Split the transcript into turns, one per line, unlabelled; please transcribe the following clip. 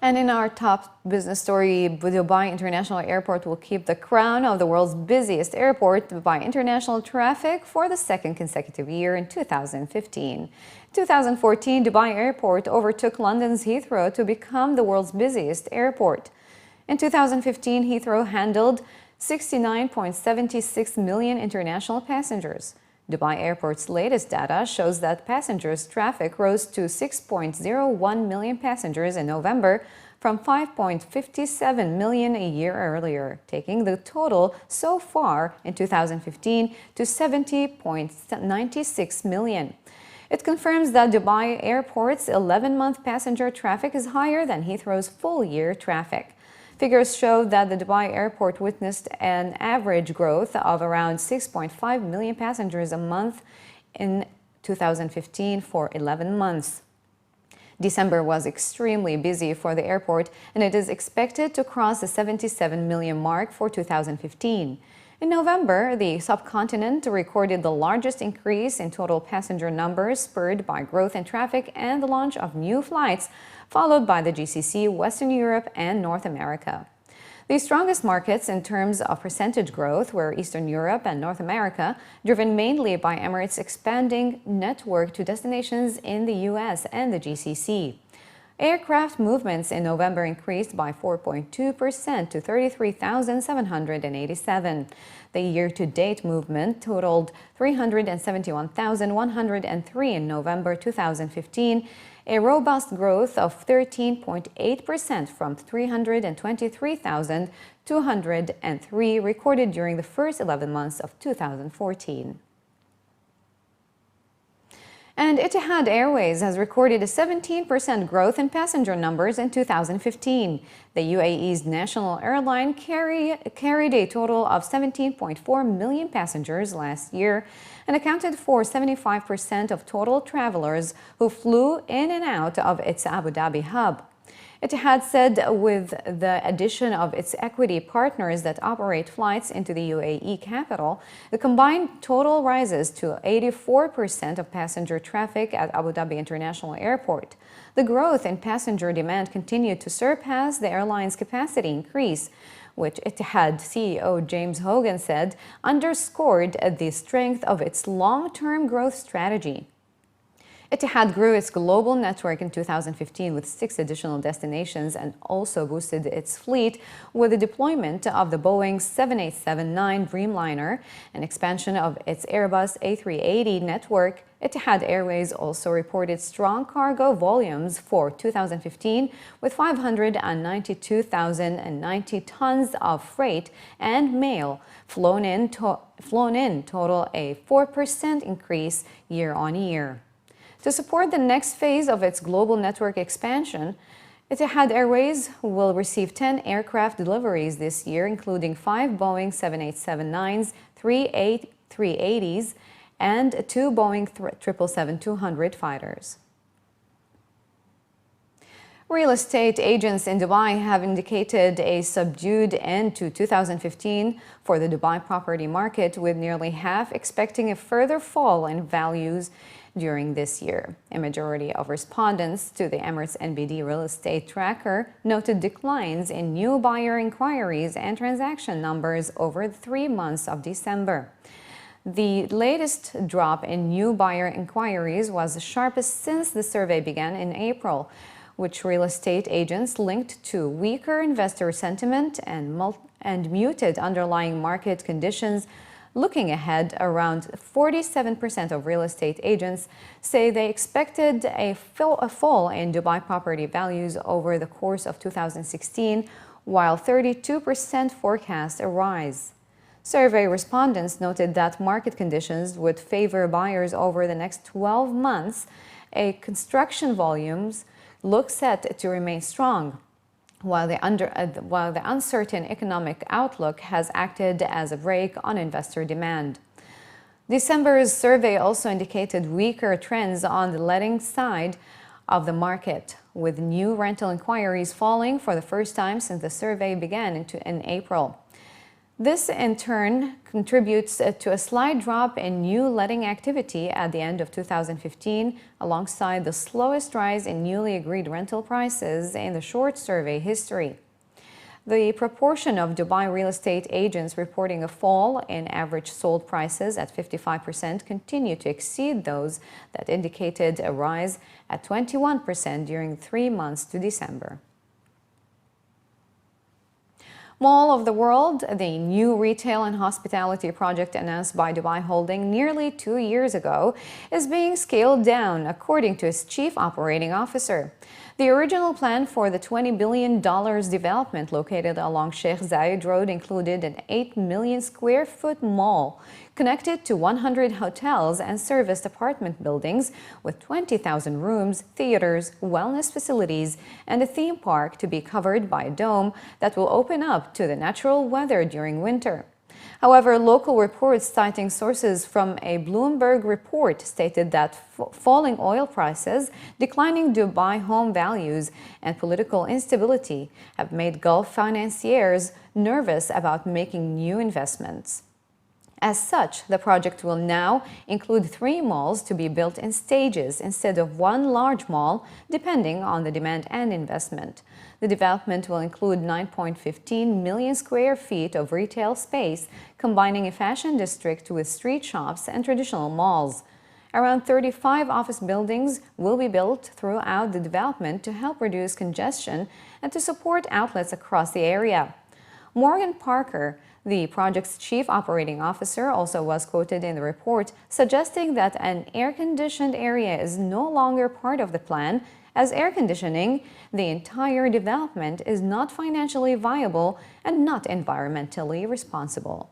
And in our top business story, Dubai International Airport will keep the crown of the world's busiest airport by international traffic for the second consecutive year in 2015. In 2014, Dubai Airport overtook London's Heathrow to become the world's busiest airport. In 2015, Heathrow handled 69.76 million international passengers. Dubai Airport's latest data shows that passengers' traffic rose to 6.01 million passengers in November from 5.57 million a year earlier, taking the total so far in 2015 to 70.96 million. It confirms that Dubai Airport's 11-month passenger traffic is higher than Heathrow's full-year traffic. Figures show that the Dubai airport witnessed an average growth of around 6.5 million passengers a month in 2015 for 11 months. December was extremely busy for the airport, and it is expected to cross the 77 million mark for 2015. In November, the subcontinent recorded the largest increase in total passenger numbers, spurred by growth in traffic and the launch of new flights, followed by the GCC, Western Europe, and North America. The strongest markets in terms of percentage growth were Eastern Europe and North America, driven mainly by Emirates' expanding network to destinations in the US and the GCC. Aircraft movements in November increased by 4.2% to 33,787. The year-to-date movement totaled 371,103 in November 2015, a robust growth of 13.8% from 323,203 recorded during the first 11 months of 2014. And Etihad Airways has recorded a 17% growth in passenger numbers in 2015. The UAE's national airline carried a total of 17.4 million passengers last year and accounted for 75% of total travelers who flew in and out of its Abu Dhabi hub. Etihad said with the addition of its equity partners that operate flights into the UAE capital, the combined total rises to 84% of passenger traffic at Abu Dhabi International Airport. The growth in passenger demand continued to surpass the airline's capacity increase, which Etihad CEO James Hogan said underscored the strength of its long-term growth strategy. Etihad grew its global network in 2015 with 6 additional destinations and also boosted its fleet with the deployment of the Boeing 787-9 Dreamliner and expansion of its Airbus A380 network. Etihad Airways also reported strong cargo volumes for 2015 with 592,090 tons of freight and mail flown in, total a 4% increase year-on-year. To support the next phase of its global network expansion, Etihad Airways will receive 10 aircraft deliveries this year, including 5 Boeing 787-9s, 3 A380s, and 2 Boeing 777-200 fighters. Real estate agents in Dubai have indicated a subdued end to 2015 for the Dubai property market, with nearly half expecting a further fall in values during this year. A majority of respondents to the Emirates NBD real estate tracker noted declines in new buyer inquiries and transaction numbers over the 3 months of December. The latest drop in new buyer inquiries was the sharpest since the survey began in April, which real estate agents linked to weaker investor sentiment and muted underlying market conditions. Looking ahead, around 47% of real estate agents say they expected a fall in Dubai property values over the course of 2016, while 32% forecast a rise. Survey respondents noted that market conditions would favor buyers over the next 12 months. Construction volumes look set to remain strong, while the uncertain economic outlook has acted as a brake on investor demand. December's survey also indicated weaker trends on the letting side of the market, with new rental inquiries falling for the first time since the survey began in April. This, in turn, contributes to a slight drop in new letting activity at the end of 2015, alongside the slowest rise in newly agreed rental prices in the short survey history. The proportion of Dubai real estate agents reporting a fall in average sold prices at 55% continue to exceed those that indicated a rise at 21% during 3 months to December. Mall of the World, the new retail and hospitality project announced by Dubai Holding nearly 2 years ago, is being scaled down, according to its chief operating officer. The original plan for the $20 billion development located along Sheikh Zayed Road included an 8 million square foot mall connected to 100 hotels and serviced apartment buildings with 20,000 rooms, theaters, wellness facilities, and a theme park to be covered by a dome that will open up to the natural weather during winter. However, local reports citing sources from a Bloomberg report stated that falling oil prices, declining Dubai home values, and political instability have made Gulf financiers nervous about making new investments. As such, the project will now include 3 malls to be built in stages instead of 1 large mall, depending on the demand and investment. The development will include 9.15 million square feet of retail space, combining a fashion district with street shops and traditional malls. Around 35 office buildings will be built throughout the development to help reduce congestion and to support outlets across the area. Morgan Parker, the project's chief operating officer, also was quoted in the report suggesting that an air-conditioned area is no longer part of the plan, as air conditioning the entire development is not financially viable and not environmentally responsible.